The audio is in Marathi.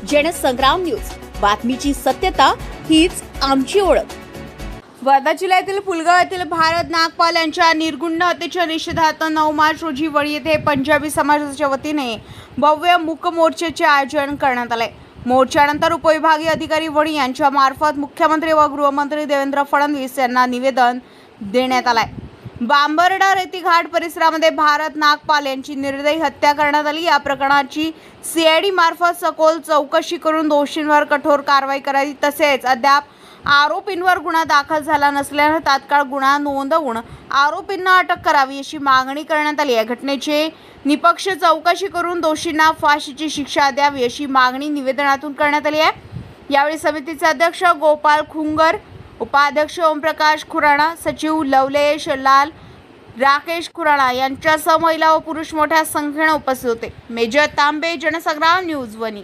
जनसंग्राम न्यूज, बातमीची सत्यता हीच आमची ओळख. वर्धा जिल्ह्यातील पुलगाव येथील भारत नागपाल यांच्या निर्गुंड हत्येच्या निषेधार्थ 9 मार्च रोजी वणी येथे पंजाबी समाजाच्या वतीने भव्य मूक मोर्चाचे आयोजन करण्यात आले. मोर्चानंतर उपविभागीय अधिकारी वणी यांच्या मार्फत मुख्यमंत्री व गृहमंत्री देवेंद्र फडणवीस यांना निवेदन देण्यात आले. बांबर्डा रेती घाट परिसरामध्ये भारत नागपाल यांची निर्दयी हत्या करण्यात आली. या प्रकरणाची सीआयडी मार्फत सखोल चौकशी करून दोषींवर कठोर कारवाई करावी. तसेच अद्याप आरोपींवर गुन्हा दाखल झाला नसल्याने तात्काळ गुन्हा नोंदवून आरोपींना अटक करावी अशी मागणी करण्यात आली. या घटनेची निष्पक्ष चौकशी करून दोषींना फाशीची शिक्षा द्यावी अशी मागणी निवेदनातून करण्यात आली आहे. यावेळी समितीचे अध्यक्ष गोपाल खुंगर, उपाध्यक्ष ओमप्रकाश खुराणा, सचिव लवलेश लाल, राकेश खुराणा यांच्यासह महिला व पुरुष मोठ्या संख्येने उपस्थित होते. मेजर तांबे, जनसंग्राम न्यूज, वणी.